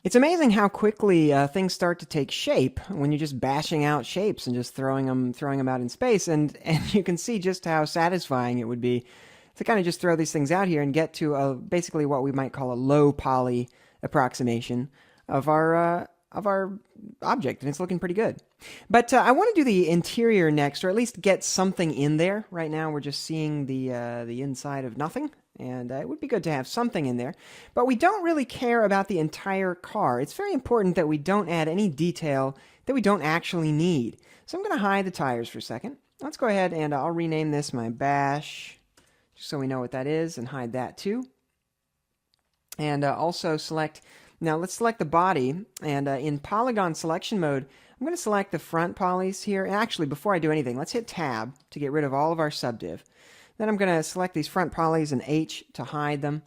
It's amazing how quickly things start to take shape when you're just bashing out shapes and just throwing them out in space, and you can see just how satisfying it would be to kind of just throw these things out here and get to basically what we might call a low poly approximation of our object, and it's looking pretty good. But I want to do the interior next, or at least get something in there. Right now, we're just seeing the inside of nothing, and it would be good to have something in there. But we don't really care about the entire car. It's very important that we don't add any detail that we don't actually need. So I'm going to hide the tires for a second. Let's go ahead and I'll rename this my bash, just so we know what that is, and hide that too. And also select, now let's select the body, and in polygon selection mode, I'm going to select the front polys here. And actually, before I do anything, let's hit tab to get rid of all of our subdiv. Then I'm going to select these front polys and H to hide them.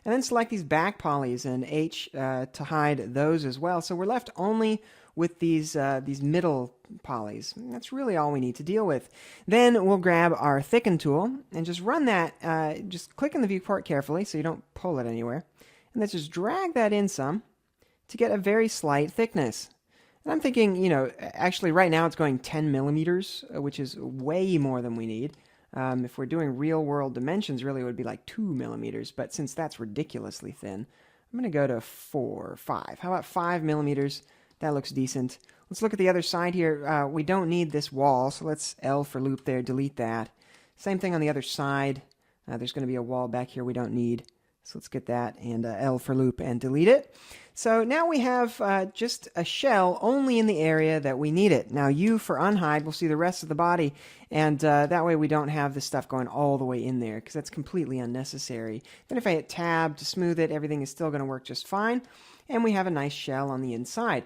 And then select these back polys and H to hide those as well. So we're left only with these middle polys. That's really all we need to deal with. Then we'll grab our thicken tool and just run that, just click in the viewport carefully so you don't pull it anywhere. And let's just drag that in some to get a very slight thickness. And I'm thinking, you know, actually right now it's going 10 millimeters, which is way more than we need. If we're doing real world dimensions, really it would be like 2 millimeters. But since that's ridiculously thin, I'm going to go to 4, 5. How about 5 millimeters? That looks decent. Let's look at the other side here. We don't need this wall, so let's L for loop there, delete that. Same thing on the other side. There's going to be a wall back here we don't need. So let's get that and L for loop and delete it. So now we have just a shell only in the area that we need it. Now U for unhide, we'll see the rest of the body, and that way we don't have this stuff going all the way in there, because that's completely unnecessary. Then if I hit tab to smooth it, everything is still going to work just fine, and we have a nice shell on the inside.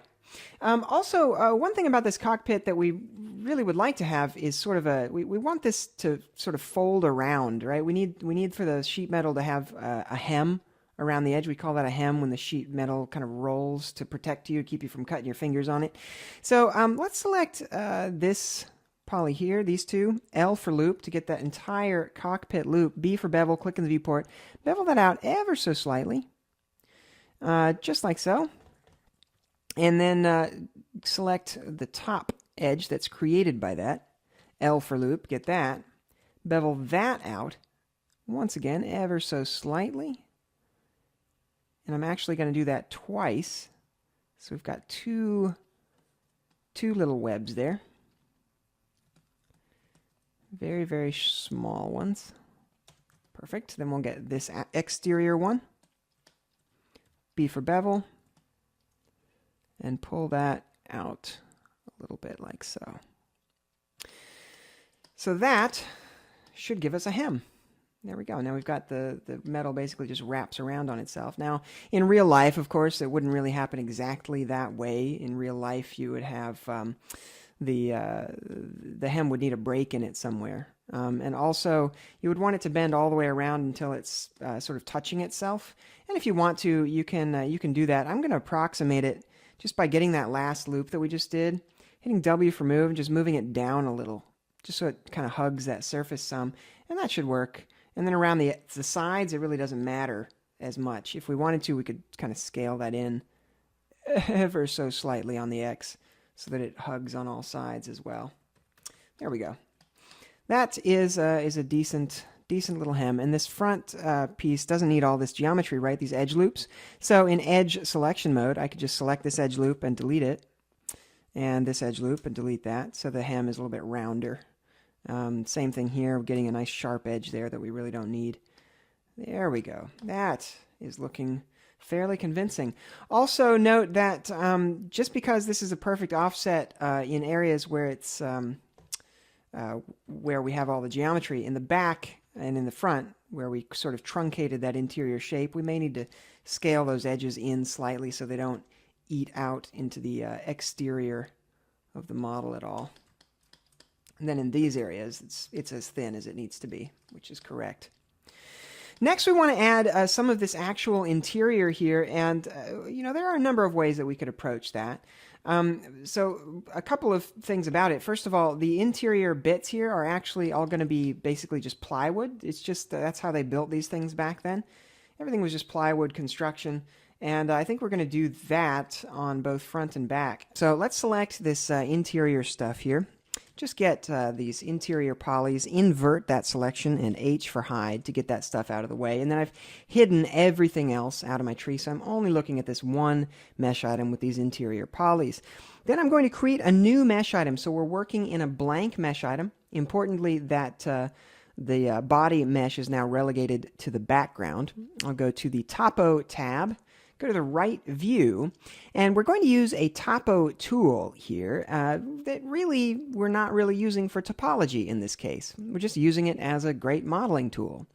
Also, one thing about this cockpit that we really would like to have is sort of we want this to sort of fold around, right? We need for the sheet metal to have a hem around the edge. We call that a hem when the sheet metal kind of rolls to protect you, to keep you from cutting your fingers on it. So let's select this poly here, these two, L for loop to get that entire cockpit loop, B for bevel, click in the viewport, bevel that out ever so slightly, just like so. And then select the top edge that's created by that. L for loop, get that. Bevel that out, once again, ever so slightly. And I'm actually going to do that twice. So we've got two little webs there. Very, very small ones. Perfect. Then we'll get this exterior one. B for bevel. And pull that out a little bit like so. So that should give us a hem. There we go. Now we've got the metal basically just wraps around on itself. Now, in real life, of course, it wouldn't really happen exactly that way. In real life, you would have the hem would need a break in it somewhere. And also, you would want it to bend all the way around until it's sort of touching itself. And if you want to, you can do that. I'm going to approximate it just by getting that last loop that we just did, hitting W for move, and just moving it down a little, just so it kind of hugs that surface some, and that should work. And then around the sides, it really doesn't matter as much. If we wanted to, we could kind of scale that in ever so slightly on the X so that it hugs on all sides as well. There we go. That is a decent little hem, and this front piece doesn't need all this geometry, right? These edge loops. So in edge selection mode, I could just select this edge loop and delete it, and this edge loop and delete that, so the hem is a little bit rounder. Same thing here, we're getting a nice sharp edge there that we really don't need. There we go. That is looking fairly convincing. Also note that just because this is a perfect offset in areas where it's where we have all the geometry, in the back and in the front, where we sort of truncated that interior shape, we may need to scale those edges in slightly so they don't eat out into the exterior of the model at all. And then in these areas, it's as thin as it needs to be, which is correct. Next, we want to add some of this actual interior here, and you know, there are a number of ways that we could approach that. So a couple of things about it. First of all, the interior bits here are actually all going to be basically just plywood. It's just that's how they built these things back then. Everything was just plywood construction, And I think we're going to do that on both front and back. So let's select this interior stuff here. Just get these interior polys, invert that selection, and H for hide to get that stuff out of the way. And then I've hidden everything else out of my tree, so I'm only looking at this one mesh item with these interior polys. Then I'm going to create a new mesh item. So we're working in a blank mesh item. Importantly, that the body mesh is now relegated to the background. I'll go to the Topo tab. Go to the right view, and we're going to use a topo tool here that really we're not really using for topology in this case. We're just using it as a great modeling tool.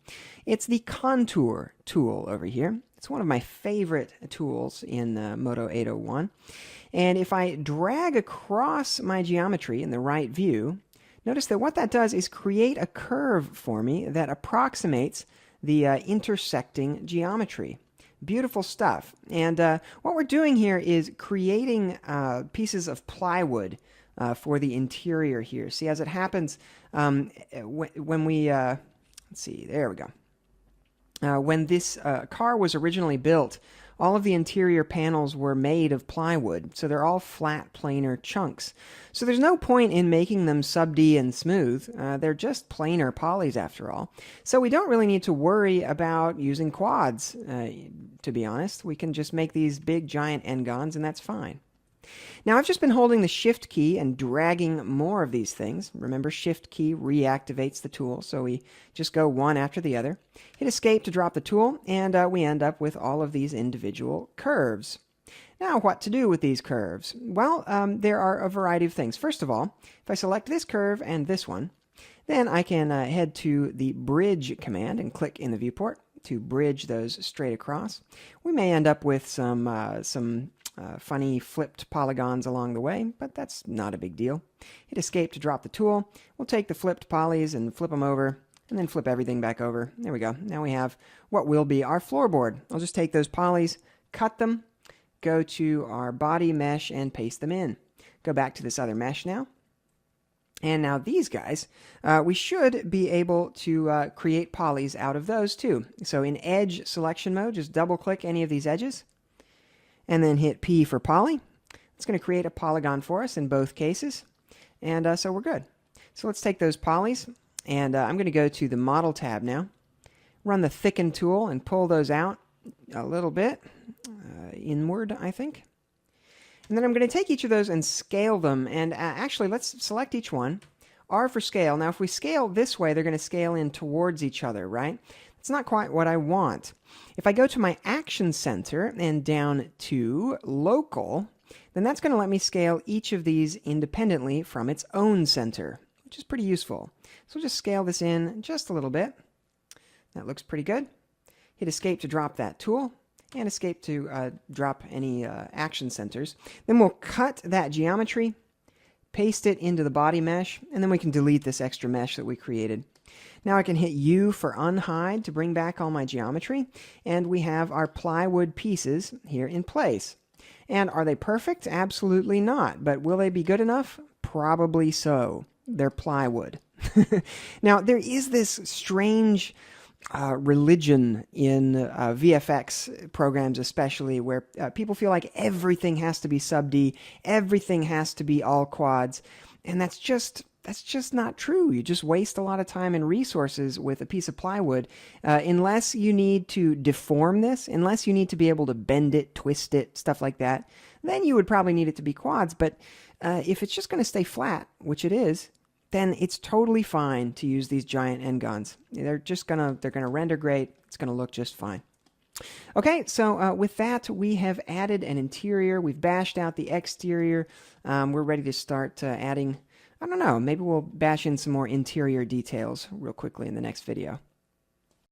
It's the contour tool over here. It's one of my favorite tools in Moto 801. And if I drag across my geometry in the right view, notice that what that does is create a curve for me that approximates the intersecting geometry. Beautiful stuff. And what we're doing here is creating pieces of plywood for the interior here. See, as it happens, when we, let's see, there we go. When this car was originally built, all of the interior panels were made of plywood, so they're all flat, planar chunks. So there's no point in making them sub-D and smooth. They're just planar polys after all. So we don't really need to worry about using quads, to be honest. We can just make these big, giant n-gons, and that's fine. Now, I've just been holding the Shift key and dragging more of these things. Remember, Shift key reactivates the tool, so we just go one after the other. Hit Escape to drop the tool, and we end up with all of these individual curves. Now, what to do with these curves? Well, there are a variety of things. First of all, if I select this curve and this one, then I can head to the Bridge command and click in the viewport to bridge those straight across. We may end up with some funny flipped polygons along the way, but that's not a big deal. Hit Escape to drop the tool. We'll take the flipped polys and flip them over, and then flip everything back over. There we go. Now we have what will be our floorboard. I'll just take those polys, cut them, go to our body mesh, and paste them in. Go back to this other mesh now. And now these guys, we should be able to create polys out of those too. So in edge selection mode, just double click any of these edges, and then hit P for poly. It's going to create a polygon for us in both cases. And so we're good. So let's take those polys, and I'm going to go to the Model tab now. Run the Thicken tool and pull those out a little bit, inward, I think. And then I'm going to take each of those and scale them. And actually, let's select each one. R for scale. Now, if we scale this way, they're going to scale in towards each other, right? It's not quite what I want. If I go to my Action Center and down to Local, then that's going to let me scale each of these independently from its own center, which is pretty useful. So we'll just scale this in just a little bit. That looks pretty good. Hit Escape to drop that tool, and Escape to drop any action centers. Then we'll cut that geometry, paste it into the body mesh, and then we can delete this extra mesh that we created. Now I can hit U for unhide to bring back all my geometry, and we have our plywood pieces here in place. And are they perfect? Absolutely not. But will they be good enough? Probably so. They're plywood. Now, there is this strange religion in VFX programs especially, where people feel like everything has to be sub-D, everything has to be all quads, and that's just not true. You just waste a lot of time and resources with a piece of plywood unless you need to deform this, unless you need to be able to bend it, twist it, stuff like that. Then you would probably need it to be quads, but if it's just going to stay flat, which it is, then it's totally fine to use these giant n-gons. They're gonna render great. It's gonna look just fine. Okay, so with that, we have added an interior. We've bashed out the exterior. We're ready to start adding, I don't know, maybe we'll bash in some more interior details real quickly in the next video.